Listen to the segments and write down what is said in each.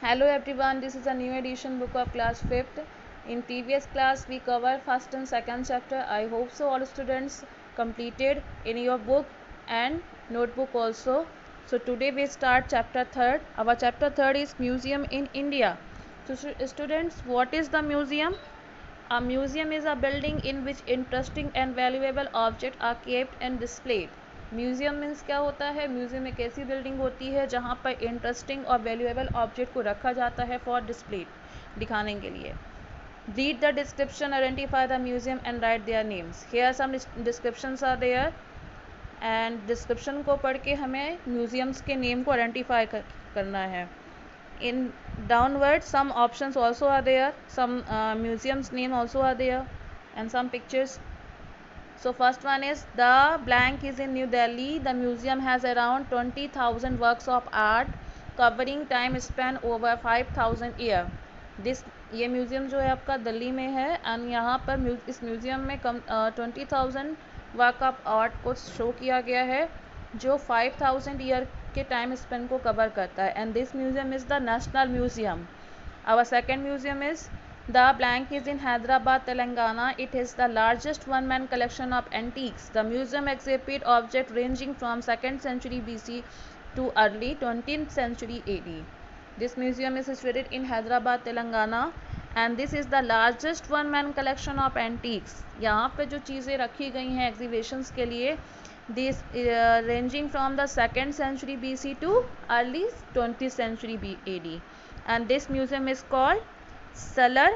Hello everyone, this is a new edition book of class 5th. In previous class we covered first and second chapter. I hope so all students completed in your book and notebook also. So today we start chapter 3rd. Our chapter 3rd is Museum in India. So students, what is the museum? A museum is a building in which interesting and valuable objects are kept and displayed. Museum means क्या होता है? Museum एक ऐसी building होती है जहाँ पर interesting और वैल्यूएबल ऑब्जेक्ट को रखा जाता है फॉर डिस्प्ले, दिखाने के लिए. Read the description, identify the museum and write their names. Here some descriptions are there and description को पढ़ के हमें म्यूज़ियम्स के नेम को आइडेंटिफाई करना है. In downward some options also are there, some museums name also are there and some pictures. So first one is the blank is in New Delhi. The museum has around 20,000 works of art covering time span over 5,000 year. This ये museum जो है आपका दिल्ली में है and यहाँ पर इस museum में 20,000 वर्क ऑफ आर्ट को शो किया गया है जो 5,000 ईयर के टाइम स्पेन को कवर करता है. And this museum is the national museum. Our second museum is The blank is in Hyderabad, Telangana. It is the largest one-man collection of antiques. The museum exhibits objects ranging from 2nd century BC to early 20th century AD. This museum is situated in Hyderabad, Telangana, and this is the largest one-man collection of antiques. यहाँ पे जो चीज़ें रखी गई हैं exhibitions के लिए, this ranging from the 2nd century BC to early 20th century AD. And this museum is called Salar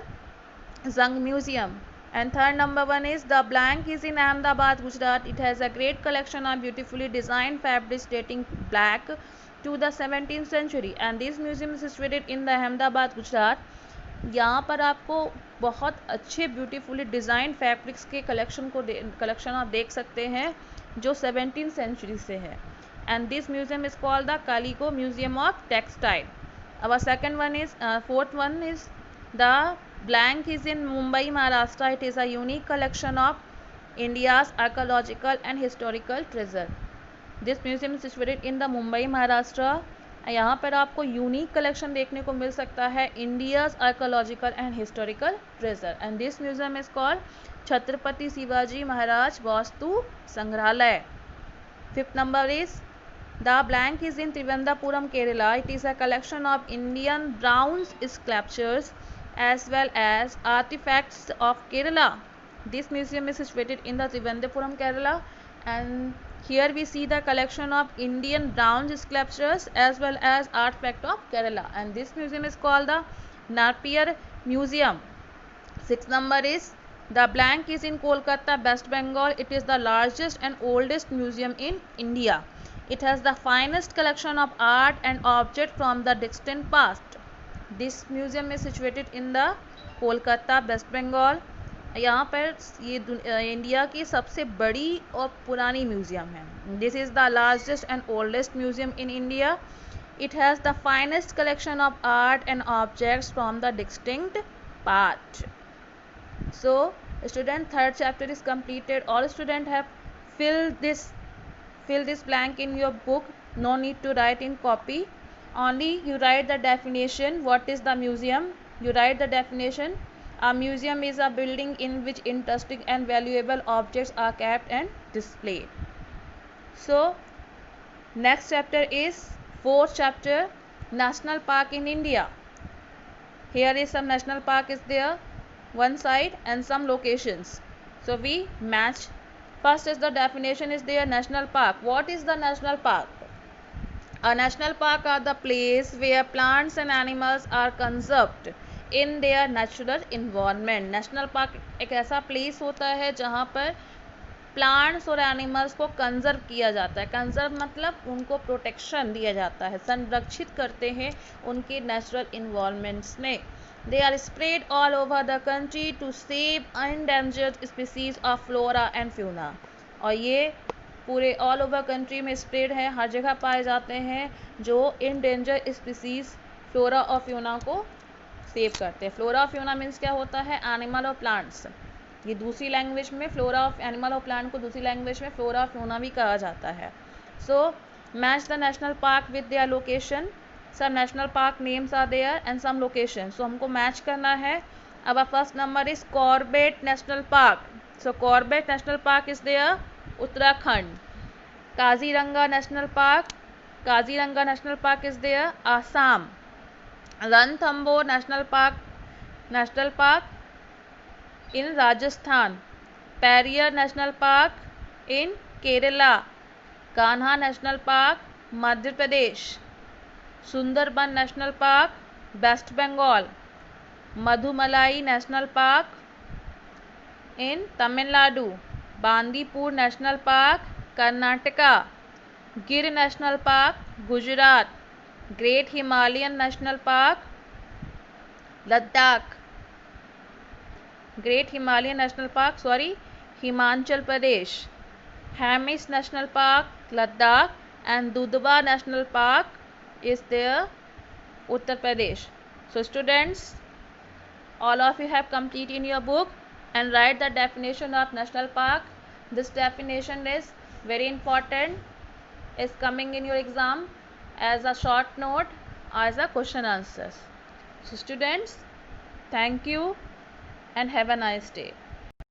Jung Museum. And third number one is the blank is in Ahmedabad, Gujarat. It has a great collection of beautifully designed fabrics dating back to the 17th century. And this museum is situated in the Ahmedabad, Gujarat. यहाँ पर आपको बहुत अच्छे beautifully design fabrics के collection आप देख सकते हैं जो 17th सेंचुरी से है. And this museum is called the Calico museum of textile. Our second one is fourth one is The blank is in Mumbai, Maharashtra. It is a unique collection of India's archaeological and historical treasure. This museum is situated in the Mumbai, Maharashtra. यहाँ पर आपको unique collection देखने को मिल सकता है India's archaeological and historical treasure. And this museum is called Chhatrapati Shivaji Maharaj Vastu Sangrahalaya. Fifth number is The blank is in Trivandrum, Kerala. It is a collection of Indian bronze sculptures as well as artifacts of Kerala. This museum is situated in the Trivandrum, Kerala, and here we see the collection of Indian bronze sculptures as well as artifacts of Kerala. And this museum is called the Napier Museum. Sixth number is the blank is in Kolkata, West Bengal. It is the largest and oldest museum in India. It has the finest collection of art and objects from the distant past. This museum is situated in the Kolkata, West Bengal. यहाँ पर ये India की सबसे बड़ी और पुरानी museum है. This is the largest and oldest museum in India. It has the finest collection of art and objects from the distinct past. So, student, third chapter is completed. All students have filled this blank in your book. No need to write in copy. Only you write the definition. What is the museum? You write the definition. A museum is a building in which interesting and valuable objects are kept and displayed. So next chapter is fourth chapter, National Park in India. Here is some national park is there one side and some locations. So we match. First is the definition is there, national park. What is the national park? A national park are the place where plants and animals are conserved in their natural environment. National park एक ऐसा place होता है जहाँ पर plants और animals को conserve किया जाता है. कंजर्व मतलब उनको प्रोटेक्शन दिया जाता है, संरक्षित करते हैं उनके नेचुरल इन्वायरमेंट्स में. They are spread all over the country to save endangered species of flora and fauna. और ये पूरे ऑल ओवर कंट्री में स्प्रेड है, हर जगह पाए जाते हैं जो इंडेंजर स्पीसीज फ्लोरा और फ्यूना को सेव करते हैं. फ्लोरा और फ्यूना मीन्स क्या होता है? एनिमल और प्लांट्स. ये दूसरी लैंग्वेज में फ्लोरा ऑफ एनिमल और प्लांट को दूसरी लैंग्वेज में फ्लोरा और फ्यूना भी कहा जाता है. So match the national park with their location. some national park names are there and some locations. So हमको match करना है. Our first number is Corbett National Park. So Corbett National Park is there, Uttarakhand. Kaziranga National Park is there, Assam. Ranthambore National Park in Rajasthan. Periyar National Park in Kerala. Kanha National Park, Madhya Pradesh. Sundarban National Park, West Bengal. Madhumalai National Park in Tamil Nadu. Bandipur National Park, Karnataka. Gir National Park, Gujarat. Great Himalayan National Park, Ladakh. Himachal Pradesh. Hemis National Park, Ladakh, and Dudhwa National Park is there, Uttar Pradesh. So students, all of you have completed in your book and write the definition of national park. This definition is very important, is coming in your exam as a short note or as a question answers. So students, thank you and have a nice day.